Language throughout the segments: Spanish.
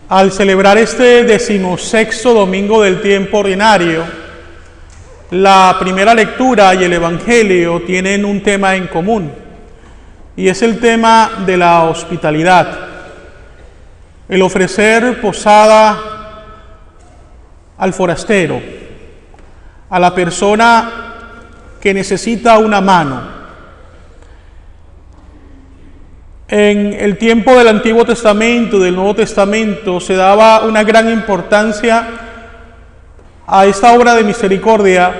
Al celebrar este 16º domingo del tiempo ordinario, la primera lectura y el Evangelio tienen un tema en común, y es el tema de la hospitalidad, el ofrecer posada al forastero, a la persona que necesita una mano. En el tiempo del Antiguo Testamento y del Nuevo Testamento se daba una gran importancia a esta obra de misericordia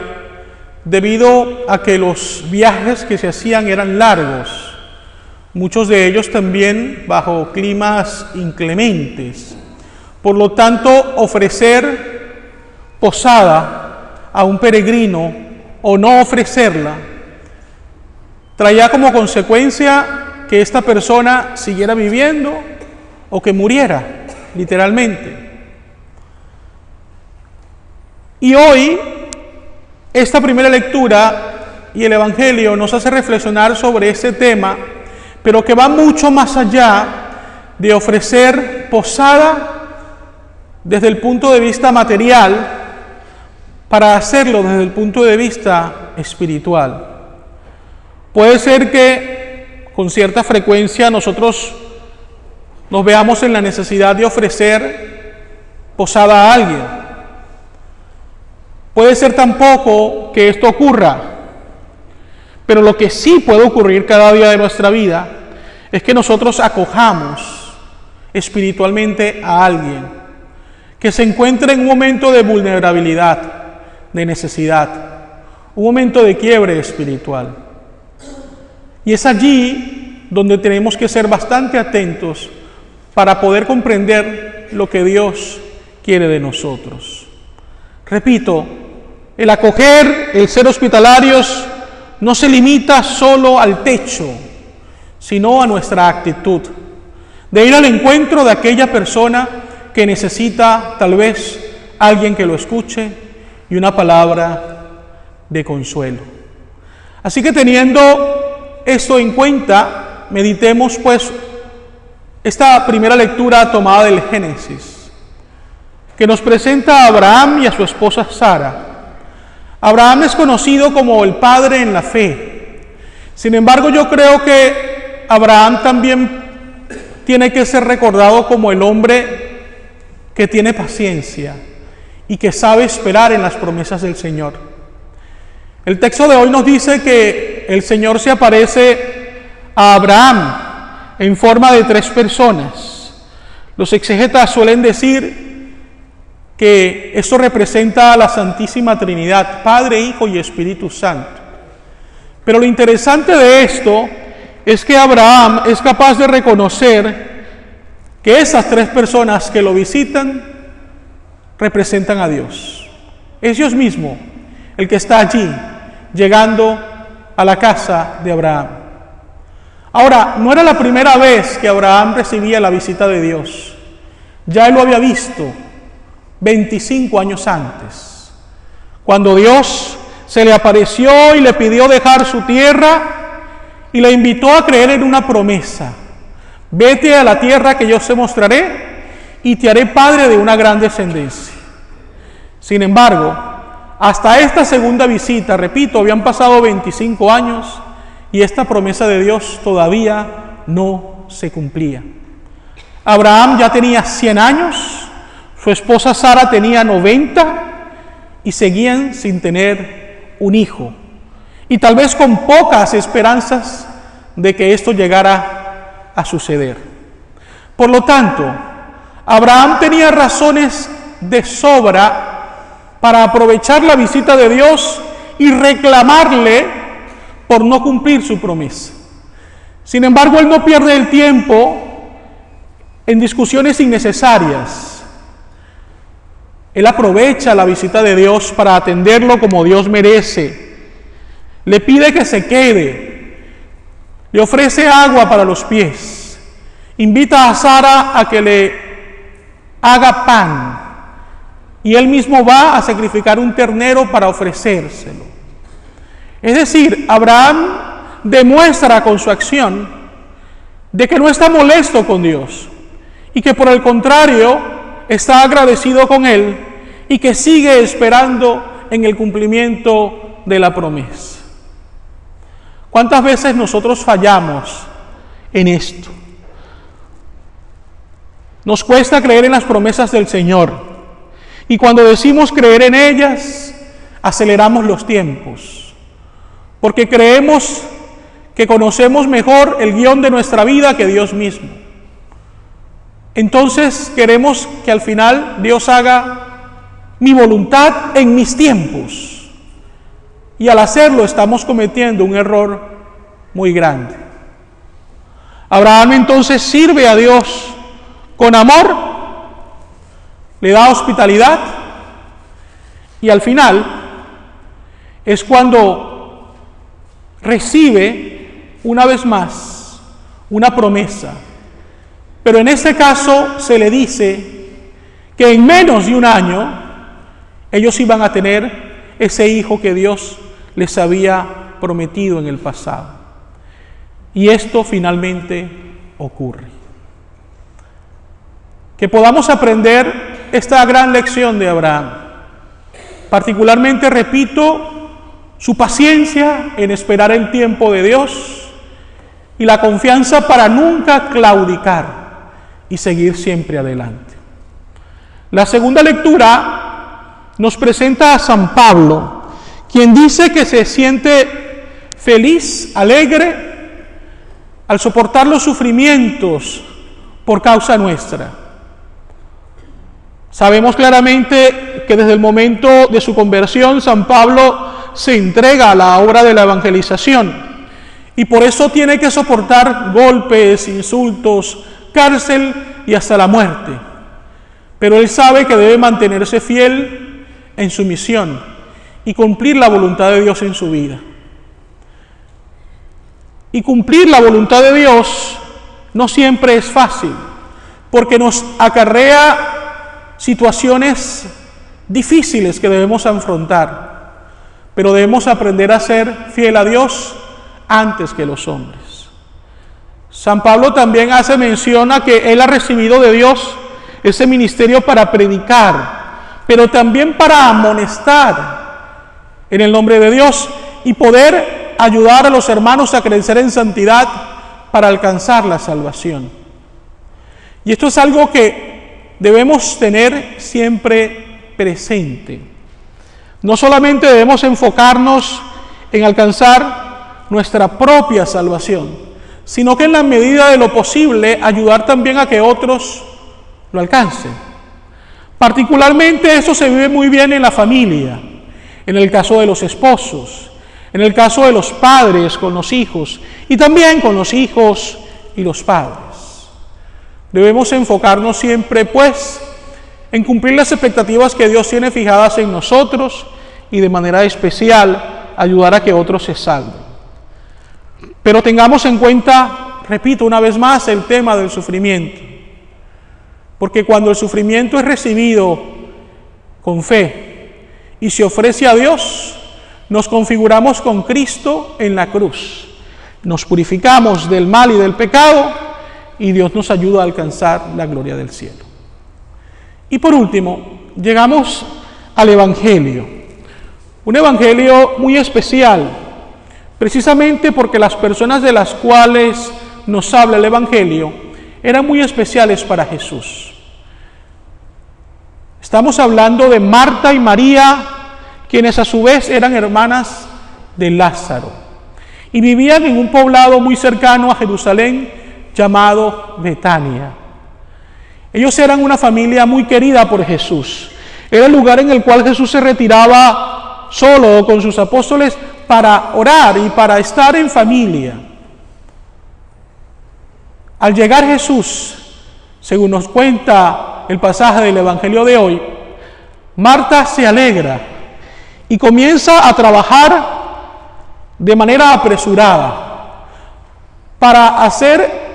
debido a que los viajes que se hacían eran largos, muchos de ellos también bajo climas inclementes. Por lo tanto, ofrecer posada a un peregrino o no ofrecerla traía como consecuencia que esta persona siguiera viviendo o que muriera, literalmente. Y hoy, esta primera lectura y el Evangelio nos hace reflexionar sobre ese tema, pero que va mucho más allá de ofrecer posada desde el punto de vista material para hacerlo desde el punto de vista espiritual. Puede ser que con cierta frecuencia nosotros nos veamos en la necesidad de ofrecer posada a alguien. Puede ser tampoco que esto ocurra, pero lo que sí puede ocurrir cada día de nuestra vida es que nosotros acojamos espiritualmente a alguien que se encuentra en un momento de vulnerabilidad, de necesidad, un momento de quiebre espiritual. Y es allí donde tenemos que ser bastante atentos para poder comprender lo que Dios quiere de nosotros. Repito, el acoger, el ser hospitalarios, no se limita solo al techo, sino a nuestra actitud, de ir al encuentro de aquella persona que necesita tal vez alguien que lo escuche y una palabra de consuelo. Así que teniendo esto en cuenta, meditemos pues esta primera lectura tomada del Génesis, que nos presenta a Abraham y a su esposa Sara. Abraham es conocido como el padre en la fe. Sin embargo, yo creo que Abraham también tiene que ser recordado como el hombre que tiene paciencia y que sabe esperar en las promesas del Señor. El texto de hoy nos dice que el Señor se aparece a Abraham en forma de 3 personas. Los exegetas suelen decir que esto representa a la Santísima Trinidad, Padre, Hijo y Espíritu Santo. Pero lo interesante de esto es que Abraham es capaz de reconocer que esas 3 personas que lo visitan representan a Dios. Es Dios mismo el que está allí, llegando a la casa de Abraham. Ahora, no era la primera vez que Abraham recibía la visita de Dios. Ya él lo había visto 25 años antes, cuando Dios se le apareció y le pidió dejar su tierra y le invitó a creer en una promesa: vete a la tierra que yo te mostraré y te haré padre de una gran descendencia. Sin embargo, hasta esta segunda visita, repito, habían pasado 25 años y esta promesa de Dios todavía no se cumplía. Abraham ya tenía 100 años, su esposa Sara tenía 90 y seguían sin tener un hijo. Y tal vez con pocas esperanzas de que esto llegara a suceder. Por lo tanto, Abraham tenía razones de sobra para aprovechar la visita de Dios y reclamarle por no cumplir su promesa. Sin embargo, él no pierde el tiempo en discusiones innecesarias. Él aprovecha la visita de Dios para atenderlo como Dios merece. Le pide que se quede, le ofrece agua para los pies, invita a Sara a que le haga pan, y él mismo va a sacrificar un ternero para ofrecérselo. Es decir, Abraham demuestra con su acción de que no está molesto con Dios y que por el contrario está agradecido con Él y que sigue esperando en el cumplimiento de la promesa. ¿Cuántas veces nosotros fallamos en esto? Nos cuesta creer en las promesas del Señor, y cuando decimos creer en ellas, aceleramos los tiempos, porque creemos que conocemos mejor el guión de nuestra vida que Dios mismo. Entonces queremos que al final Dios haga mi voluntad en mis tiempos, y al hacerlo estamos cometiendo un error muy grande. Abraham entonces sirve a Dios con amor, le da hospitalidad, y al final es cuando recibe una vez más una promesa. Pero en este caso se le dice que en menos de un año ellos iban a tener ese hijo que Dios les había prometido en el pasado. Y esto finalmente ocurre. Que podamos aprender esta gran lección de Abraham. Particularmente, repito, su paciencia en esperar el tiempo de Dios y la confianza para nunca claudicar y seguir siempre adelante. La segunda lectura nos presenta a San Pablo, quien dice que se siente feliz, alegre, al soportar los sufrimientos por causa nuestra. Sabemos claramente que desde el momento de su conversión, San Pablo se entrega a la obra de la evangelización, y por eso tiene que soportar golpes, insultos, cárcel y hasta la muerte. Pero él sabe que debe mantenerse fiel en su misión y cumplir la voluntad de Dios en su vida. Y cumplir la voluntad de Dios no siempre es fácil, porque nos acarrea situaciones difíciles que debemos afrontar, pero debemos aprender a ser fiel a Dios antes que los hombres. San Pablo también hace mención a que él ha recibido de Dios ese ministerio para predicar, pero también para amonestar en el nombre de Dios y poder ayudar a los hermanos a crecer en santidad para alcanzar la salvación. Y esto es algo que debemos tener siempre presente. No solamente debemos enfocarnos en alcanzar nuestra propia salvación, sino que en la medida de lo posible ayudar también a que otros lo alcancen. Particularmente eso se vive muy bien en la familia, en el caso de los esposos, en el caso de los padres con los hijos y también con los hijos y los padres. Debemos enfocarnos siempre, pues, en cumplir las expectativas que Dios tiene fijadas en nosotros y de manera especial ayudar a que otros se salven. Pero tengamos en cuenta, repito una vez más, el tema del sufrimiento. Porque cuando el sufrimiento es recibido con fe y se ofrece a Dios, nos configuramos con Cristo en la cruz. Nos purificamos del mal y del pecado, y Dios nos ayuda a alcanzar la gloria del cielo. Y por último, llegamos al Evangelio. Un Evangelio muy especial, precisamente porque las personas de las cuales nos habla el Evangelio eran muy especiales para Jesús. Estamos hablando de Marta y María, quienes a su vez eran hermanas de Lázaro, y vivían en un poblado muy cercano a Jerusalén, llamado Betania. Ellos eran una familia muy querida por Jesús. Era el lugar en el cual Jesús se retiraba solo con sus apóstoles para orar y para estar en familia. Al llegar Jesús, según nos cuenta el pasaje del Evangelio de hoy, Marta se alegra y comienza a trabajar de manera apresurada para hacer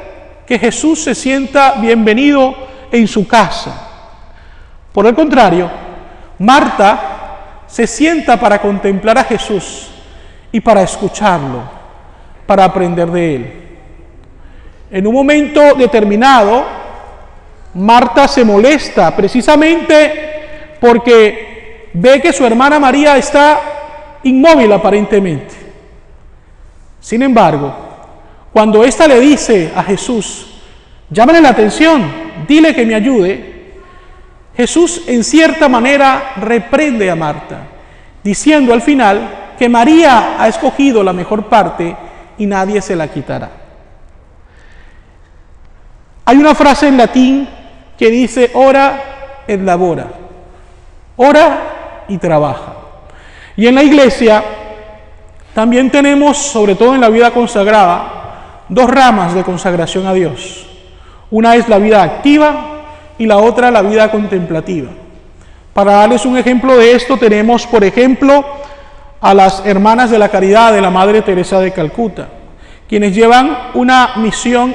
que Jesús se sienta bienvenido en su casa. Por el contrario, Marta se sienta para contemplar a Jesús y para escucharlo, para aprender de él. En un momento determinado, Marta se molesta precisamente porque ve que su hermana María está inmóvil aparentemente. Sin embargo, cuando ésta le dice a Jesús, llámale la atención, dile que me ayude, Jesús en cierta manera reprende a Marta, diciendo al final que María ha escogido la mejor parte y nadie se la quitará. Hay una frase en latín que dice ora et labora, ora y trabaja. Y en la iglesia también tenemos, sobre todo en la vida consagrada, dos ramas de consagración a Dios. Una es la vida activa y la otra la vida contemplativa. Para darles un ejemplo de esto, tenemos, por ejemplo, a las hermanas de la caridad de la Madre Teresa de Calcuta, quienes llevan una misión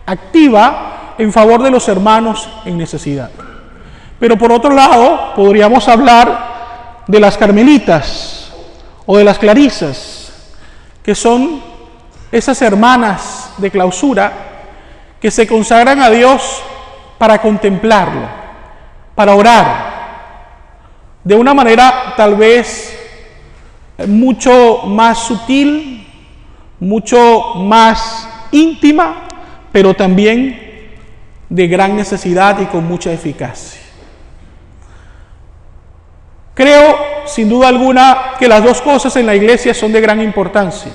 activa en favor de los hermanos en necesidad. Pero por otro lado, podríamos hablar de las carmelitas o de las clarisas, que son esas hermanas de clausura que se consagran a Dios para contemplarlo, para orar, de una manera tal vez mucho más sutil, mucho más íntima, pero también de gran necesidad y con mucha eficacia. Creo, sin duda alguna, que las dos cosas en la iglesia son de gran importancia,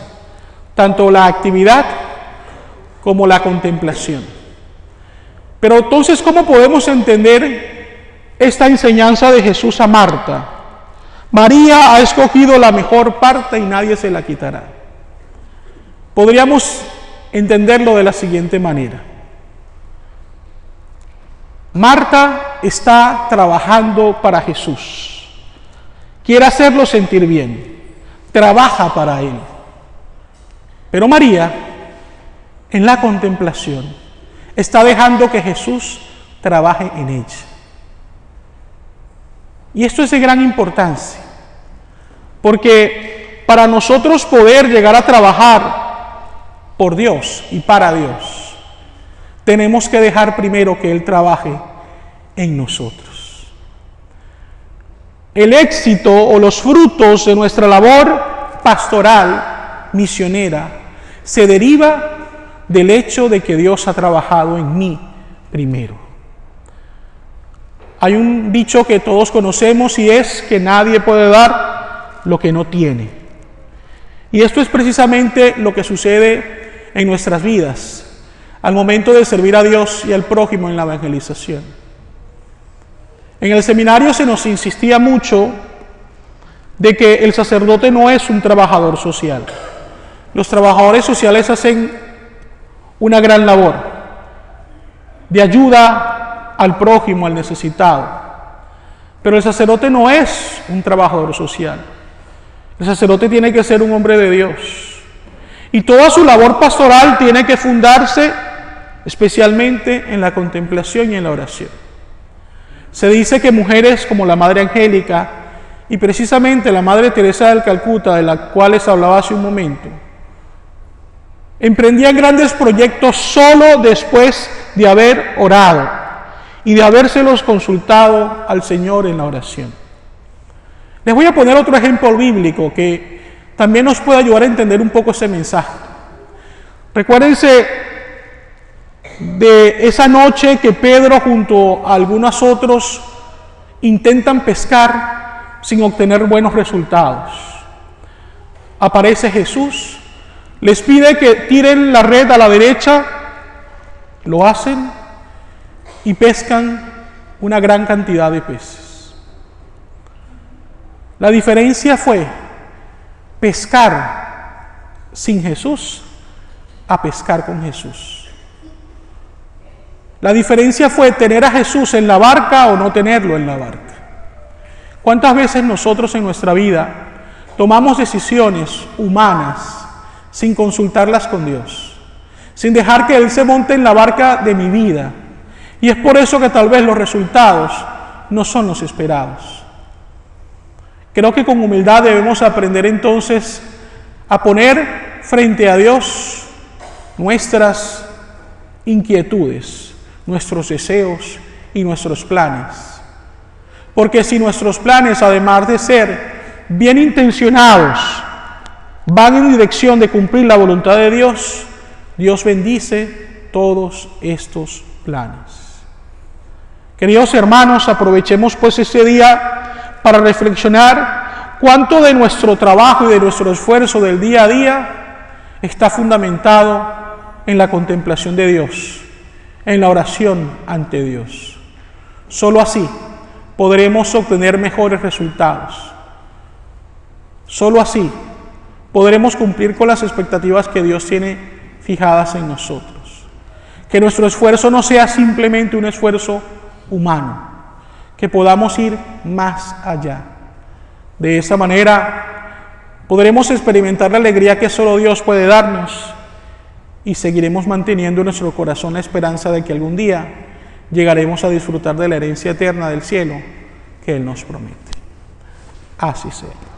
tanto la actividad como la contemplación. Pero entonces, ¿cómo podemos entender esta enseñanza de Jesús a Marta? María ha escogido la mejor parte y nadie se la quitará. Podríamos entenderlo de la siguiente manera. Marta está trabajando para Jesús. Quiere hacerlo sentir bien. Trabaja para Él. Pero María, en la contemplación, está dejando que Jesús trabaje en ella. Y esto es de gran importancia, porque para nosotros poder llegar a trabajar por Dios y para Dios, tenemos que dejar primero que Él trabaje en nosotros. El éxito o los frutos de nuestra labor pastoral, misionera, se deriva del hecho de que Dios ha trabajado en mí primero. Hay un dicho que todos conocemos y es que nadie puede dar lo que no tiene. Y esto es precisamente lo que sucede en nuestras vidas al momento de servir a Dios y al prójimo en la evangelización. En el seminario se nos insistía mucho de que el sacerdote no es un trabajador social. Los trabajadores sociales hacen una gran labor de ayuda al prójimo, al necesitado. Pero el sacerdote no es un trabajador social. El sacerdote tiene que ser un hombre de Dios. Y toda su labor pastoral tiene que fundarse especialmente en la contemplación y en la oración. Se dice que mujeres como la Madre Angélica y precisamente la Madre Teresa de Calcuta, de la cual les hablaba hace un momento, emprendían grandes proyectos solo después de haber orado y de habérselos consultado al Señor en la oración. Les voy a poner otro ejemplo bíblico que también nos puede ayudar a entender un poco ese mensaje. Recuérdense de esa noche que Pedro junto a algunos otros intentan pescar sin obtener buenos resultados. Aparece Jesús, les pide que tiren la red a la derecha, lo hacen y pescan una gran cantidad de peces. La diferencia fue pescar sin Jesús a pescar con Jesús. La diferencia fue tener a Jesús en la barca o no tenerlo en la barca. ¿Cuántas veces nosotros en nuestra vida tomamos decisiones humanas sin consultarlas con Dios, sin dejar que Él se monte en la barca de mi vida? Y es por eso que tal vez los resultados no son los esperados. Creo que con humildad debemos aprender entonces a poner frente a Dios nuestras inquietudes, nuestros deseos y nuestros planes. Porque si nuestros planes, además de ser bien intencionados, van en dirección de cumplir la voluntad de Dios, Dios bendice todos estos planes. Queridos hermanos, aprovechemos pues este día para reflexionar cuánto de nuestro trabajo y de nuestro esfuerzo del día a día está fundamentado en la contemplación de Dios, en la oración ante Dios. Solo así podremos obtener mejores resultados. Solo así podremos cumplir con las expectativas que Dios tiene fijadas en nosotros. Que nuestro esfuerzo no sea simplemente un esfuerzo humano, que podamos ir más allá. De esa manera podremos experimentar la alegría que solo Dios puede darnos y seguiremos manteniendo en nuestro corazón la esperanza de que algún día llegaremos a disfrutar de la herencia eterna del cielo que Él nos promete. Así sea.